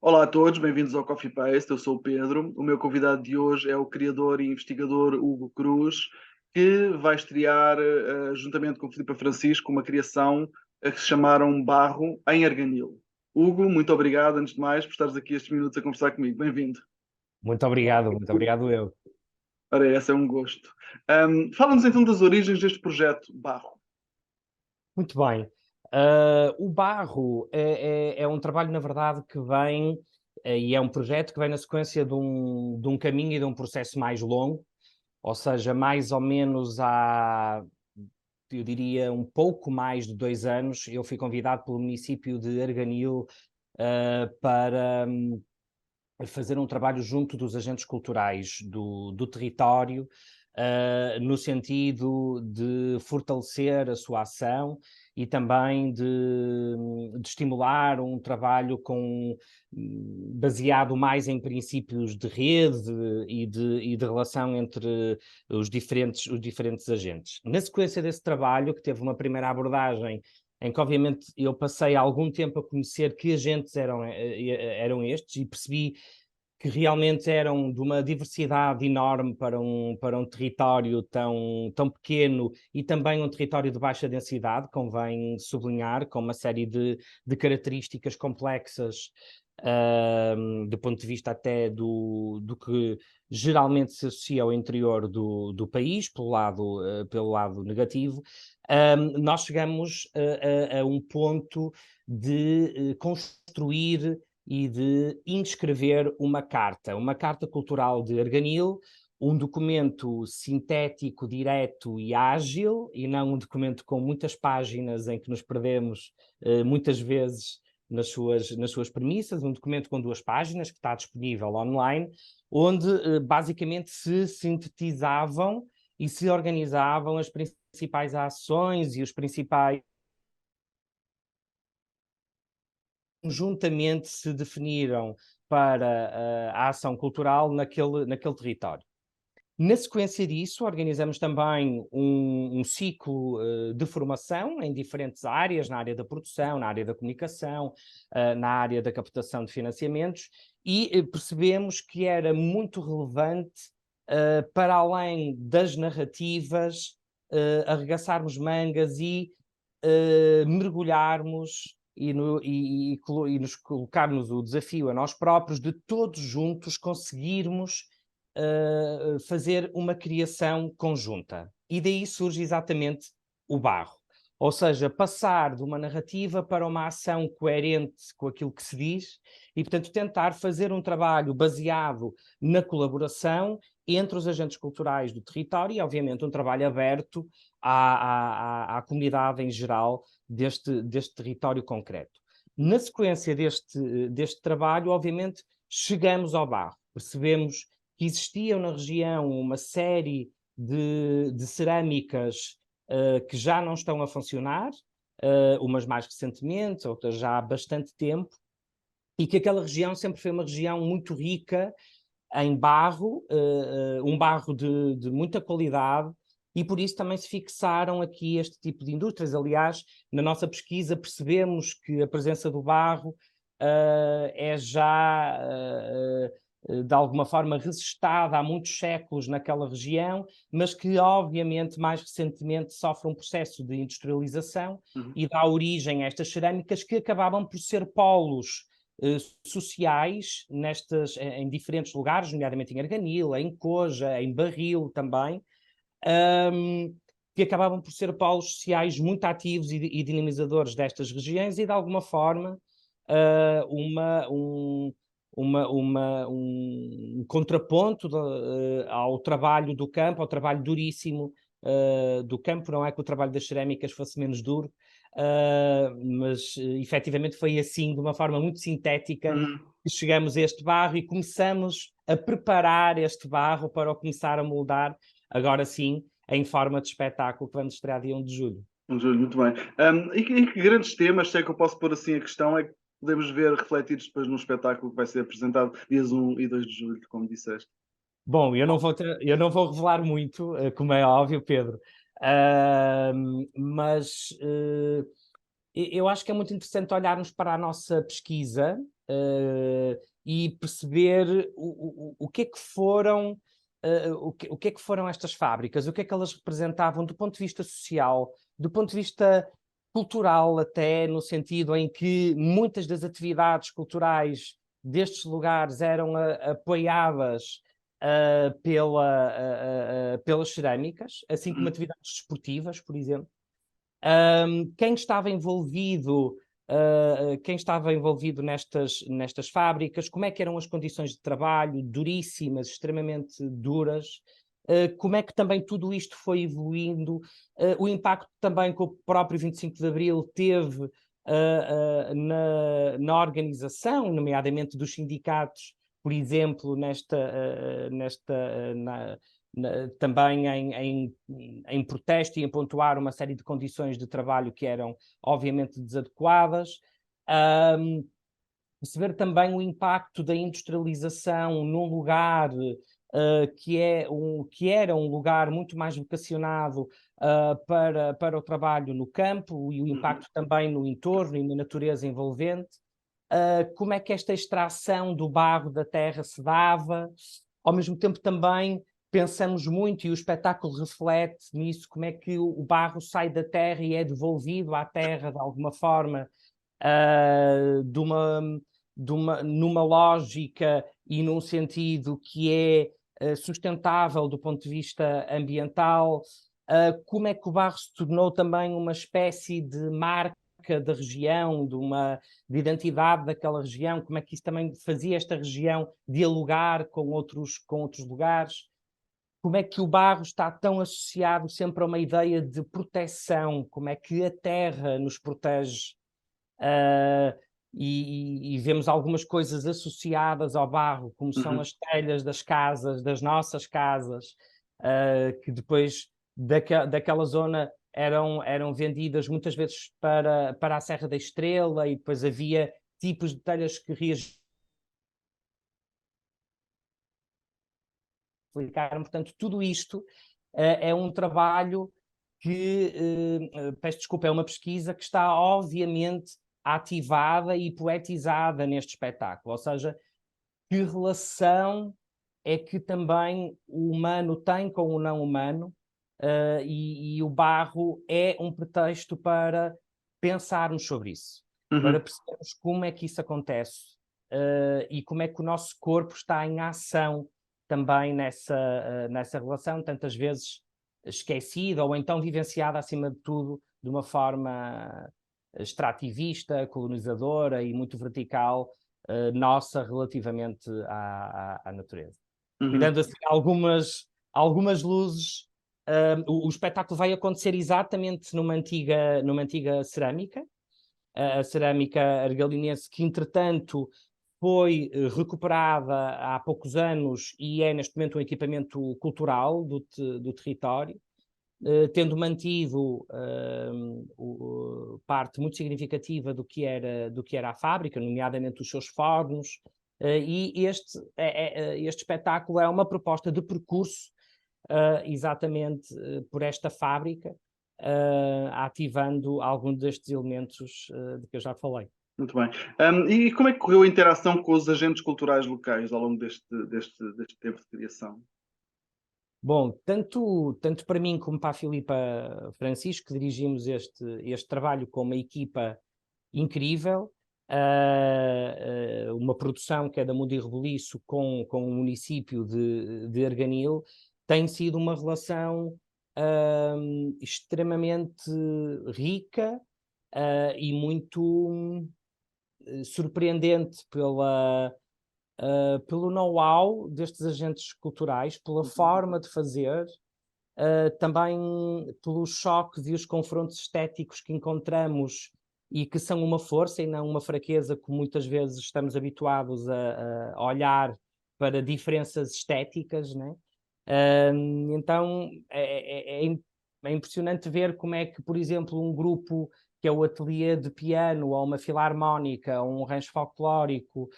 Olá a todos, bem-vindos ao Coffee Paste. Eu sou o Pedro. O meu convidado de hoje é o criador e investigador Hugo Cruz, que vai estrear, juntamente com Filipe Francisco, uma criação que se chamaram Barro em Arganil. Hugo, muito obrigado, antes de mais, por estares aqui estes minutos a conversar comigo. Bem-vindo. Muito obrigado eu. Ora, esse é um gosto. Fala-nos então das origens deste projeto Barro. Muito bem. O Barro é um trabalho, na verdade, que vem, e é um projeto que vem na sequência de um caminho e de um processo mais longo, ou seja, mais ou menos há, eu diria, um pouco mais de 2 anos, eu fui convidado pelo município de Arganil, para fazer um trabalho junto dos agentes culturais do território, no sentido de fortalecer a sua ação e também de estimular um trabalho baseado mais em princípios de rede e de relação entre os diferentes agentes. Na sequência desse trabalho, que teve uma primeira abordagem em que obviamente eu passei algum tempo a conhecer que agentes eram estes e percebi que realmente eram de uma diversidade enorme para um território tão pequeno e também um território de baixa densidade, convém sublinhar, com uma série de características complexas, do ponto de vista até do que geralmente se associa ao interior do país, pelo lado negativo. Nós chegamos a um ponto de construir e de inscrever uma carta cultural de Arganil, um documento sintético, direto e ágil, e não um documento com muitas páginas em que nos perdemos muitas vezes nas suas premissas, um documento com 2 páginas que está disponível online, onde basicamente se sintetizavam e se organizavam as principais ações e os principais conjuntamente se definiram para a ação cultural naquele território. Na sequência disso, organizamos também um ciclo de formação em diferentes áreas, na área da produção, na área da comunicação, na área da captação de financiamentos, e percebemos que era muito relevante, para além das narrativas, arregaçarmos mangas e mergulharmos e nos colocarmos o desafio a nós próprios de todos juntos conseguirmos fazer uma criação conjunta. E daí surge exatamente o Barro. Ou seja, passar de uma narrativa para uma ação coerente com aquilo que se diz e, portanto, tentar fazer um trabalho baseado na colaboração entre os agentes culturais do território e, obviamente, um trabalho aberto à comunidade em geral deste território concreto. Na sequência deste trabalho, obviamente, chegamos ao Barro. Percebemos que existiam na região uma série de cerâmicas que já não estão a funcionar, umas mais recentemente, outras já há bastante tempo, e que aquela região sempre foi uma região muito rica em barro, um barro de muita qualidade, e por isso também se fixaram aqui este tipo de indústrias. Aliás, na nossa pesquisa percebemos que a presença do barro é já de alguma forma resistada há muitos séculos naquela região, mas que obviamente mais recentemente sofre um processo de industrialização e dá origem a estas cerâmicas que acabavam por ser polos sociais em diferentes lugares, nomeadamente em Arganil, em Coja, em Barril também, que acabavam por ser polos sociais muito ativos e dinamizadores destas regiões e, de alguma forma, um contraponto ao trabalho do campo, ao trabalho duríssimo do campo. Não é que o trabalho das cerâmicas fosse menos duro, mas efetivamente foi assim, de uma forma muito sintética, Uhum. que chegamos a este barro e começamos a preparar este barro para o começar a moldar, agora sim, em forma de espetáculo que vamos estrear dia 1 de julho. Júlio, muito bem. E que grandes temas, se é que eu posso pôr assim a questão, é que podemos ver refletidos depois no espetáculo que vai ser apresentado dias 1 e 2 de julho, como disseste? Bom, eu não vou revelar muito, como é óbvio, Pedro, mas eu acho que é muito interessante olharmos para a nossa pesquisa, e perceber o que é que foram o que é que foram estas fábricas, o que é que elas representavam do ponto de vista social, do ponto de vista cultural até, no sentido em que muitas das atividades culturais destes lugares eram apoiadas pelas cerâmicas, assim como atividades desportivas, por exemplo. Quem estava envolvido nestas fábricas, como é que eram as condições de trabalho, duríssimas, extremamente duras, como é que também tudo isto foi evoluindo, o impacto também que o próprio 25 de Abril teve na organização, nomeadamente dos sindicatos, por exemplo, também em protesto e em pontuar uma série de condições de trabalho que eram obviamente desadequadas. Perceber também o impacto da industrialização num lugar que era um lugar muito mais vocacionado para o trabalho no campo e o impacto também no entorno e na natureza envolvente. Como é que esta extração do barro da terra se dava, ao mesmo tempo também pensamos muito, e o espetáculo reflete nisso, como é que o barro sai da terra e é devolvido à terra de alguma forma, numa lógica e num sentido que é sustentável do ponto de vista ambiental. Como é que o barro se tornou também uma espécie de marca da região, de identidade daquela região, como é que isso também fazia esta região dialogar com outros lugares, como é que o barro está tão associado sempre a uma ideia de proteção, como é que a terra nos protege, e vemos algumas coisas associadas ao barro, como são as telhas das casas, das nossas casas, que depois daquela zona eram vendidas muitas vezes para a Serra da Estrela, e depois havia tipos de telhas que reagiam. Portanto, tudo isto é um trabalho que, peço desculpa, é uma pesquisa que está obviamente ativada e poetizada neste espetáculo, ou seja, que relação é que também o humano tem com o não humano, e o barro é um pretexto para pensarmos sobre isso, para percebermos como é que isso acontece, e como é que o nosso corpo está em ação também nessa relação, tantas vezes esquecida ou então vivenciada acima de tudo de uma forma extrativista, colonizadora e muito vertical, nossa relativamente à natureza. Cuidando assim algumas luzes, o espetáculo vai acontecer exatamente numa antiga cerâmica, a cerâmica argalinense, que entretanto foi recuperada há poucos anos e é neste momento um equipamento cultural do território, tendo mantido parte muito significativa do que era a fábrica, nomeadamente os seus fornos, e este espetáculo é uma proposta de percurso exatamente por esta fábrica, ativando algum destes elementos de que eu já falei. Muito bem. E como é que correu a interação com os agentes culturais locais ao longo deste tempo de criação? Bom, tanto para mim como para a Filipa Francisco, dirigimos este trabalho com uma equipa incrível, uma produção que é da Mundo e Rebuliço com o município de Arganil, tem sido uma relação extremamente rica e muito surpreendente pelo know-how destes agentes culturais, pela forma de fazer, também pelos choques e os confrontos estéticos que encontramos e que são uma força e não uma fraqueza, como muitas vezes estamos habituados a olhar para diferenças estéticas, né? Então é impressionante ver como é que, por exemplo, um grupo que é o ateliê de piano, ou uma filarmónica, ou um rancho folclórico,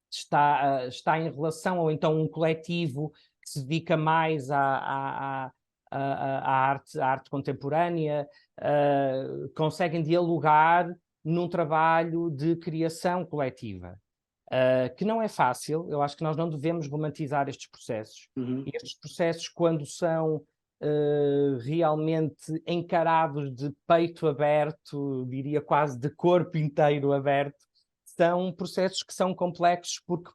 está em relação, ou então um coletivo que se dedica mais à arte contemporânea, conseguem dialogar num trabalho de criação coletiva, que não é fácil. Eu acho que nós não devemos romantizar estes processos. Uhum. Estes processos, quando são realmente encarados de peito aberto, diria quase de corpo inteiro aberto, são processos que são complexos porque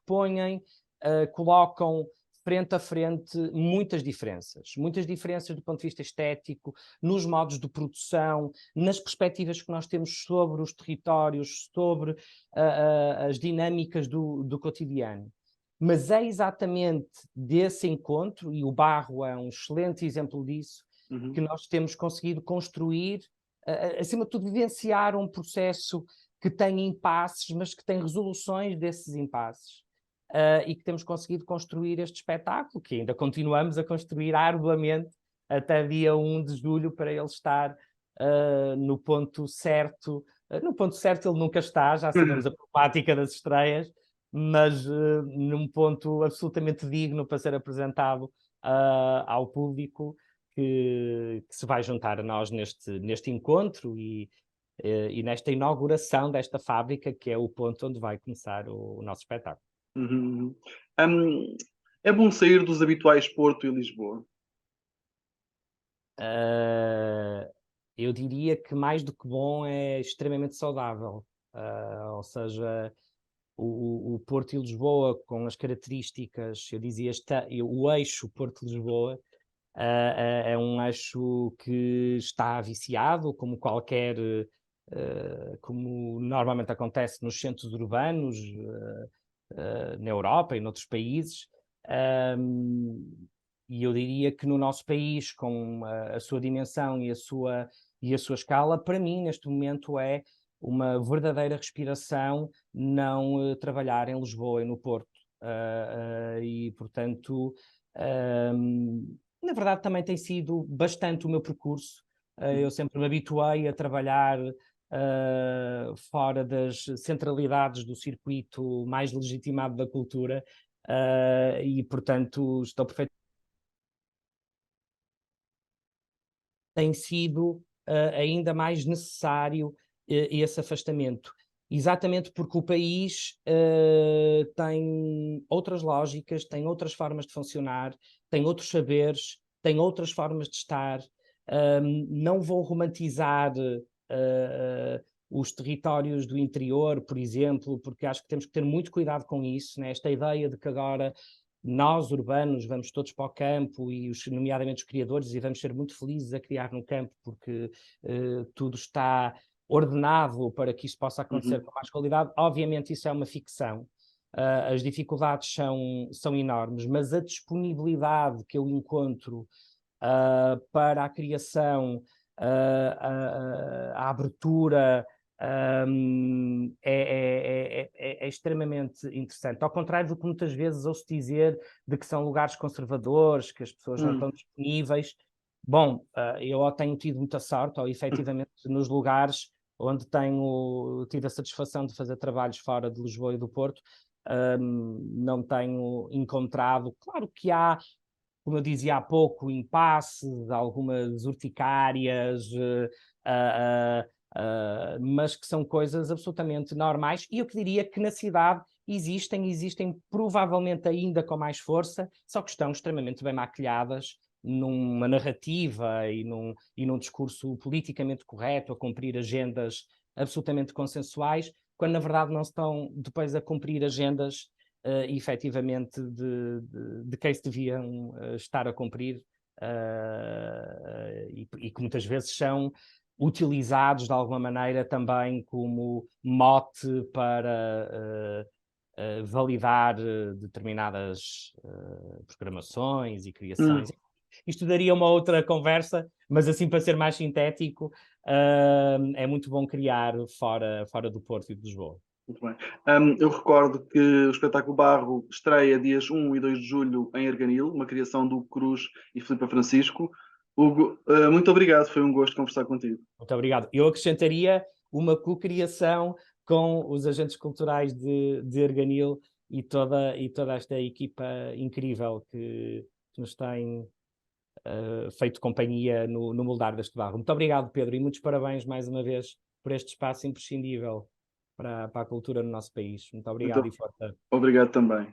colocam frente a frente muitas diferenças do ponto de vista estético, nos modos de produção, nas perspectivas que nós temos sobre os territórios, sobre as dinâmicas do cotidiano. Mas é exatamente desse encontro, e o Barro é um excelente exemplo disso, que nós temos conseguido construir, acima de tudo, vivenciar um processo que tem impasses, mas que tem resoluções desses impasses. E que temos conseguido construir este espetáculo, que ainda continuamos a construir arduamente até dia 1 de julho, para ele estar no ponto certo. No ponto certo ele nunca está, já sabemos a problemática das estreias, mas num ponto absolutamente digno para ser apresentado ao público que se vai juntar a nós neste encontro e nesta inauguração desta fábrica, que é o ponto onde vai começar o nosso espetáculo. Uhum. É bom sair dos habituais Porto e Lisboa. Eu diria que mais do que bom é extremamente saudável. Ou seja, o Porto e Lisboa, com as características, eu dizia, o eixo Porto-Lisboa é um eixo que está viciado, como qualquer, como normalmente acontece nos centros urbanos, na Europa e noutros países. E eu diria que no nosso país, com a sua dimensão e a sua escala, para mim, neste momento, é uma verdadeira respiração não trabalhar em Lisboa e no Porto. E, portanto, na verdade, também tem sido bastante o meu percurso. Eu sempre me habituei a trabalhar fora das centralidades do circuito mais legitimado da cultura, e, portanto, estou perfeitamente. Tem sido ainda mais necessário esse afastamento. Exatamente porque o país tem outras lógicas, tem outras formas de funcionar, tem outros saberes, tem outras formas de estar. Não vou romantizar os territórios do interior, por exemplo, porque acho que temos que ter muito cuidado com isso, né? Esta ideia de que agora nós, urbanos, vamos todos para o campo, e nomeadamente os criadores, e vamos ser muito felizes a criar no campo, porque tudo está ordenado para que isso possa acontecer com mais qualidade. Obviamente isso é uma ficção. As dificuldades são enormes, mas a disponibilidade que eu encontro para a criação, a abertura, é extremamente interessante. Ao contrário do que muitas vezes ouço dizer de que são lugares conservadores, que as pessoas não estão disponíveis. Bom, eu tenho tido muita sorte, ou efetivamente nos lugares onde tenho tido a satisfação de fazer trabalhos fora de Lisboa e do Porto, não tenho encontrado. Claro que há, como eu dizia há pouco, impasses, algumas urticárias, mas que são coisas absolutamente normais, e eu que diria que na cidade existem provavelmente ainda com mais força, só que estão extremamente bem maquilhadas numa narrativa e num discurso politicamente correto, a cumprir agendas absolutamente consensuais, quando na verdade não estão depois a cumprir agendas efetivamente de quem se deviam estar a cumprir, e que muitas vezes são utilizados de alguma maneira também como mote para validar determinadas programações e criações. Isto daria uma outra conversa, mas assim, para ser mais sintético, é muito bom criar fora do Porto e de Lisboa. Muito bem. Eu recordo que o espetáculo Barro estreia dias 1 e 2 de julho em Arganil, uma criação do Cruz e Filipe Francisco. Hugo, muito obrigado, foi um gosto conversar contigo. Muito obrigado. Eu acrescentaria uma cocriação com os agentes culturais de Arganil e toda esta equipa incrível que nos tem feito companhia no moldar deste barro. Muito obrigado, Pedro, e muitos parabéns mais uma vez por este espaço imprescindível para a cultura no nosso país. Muito obrigado e força. Obrigado também.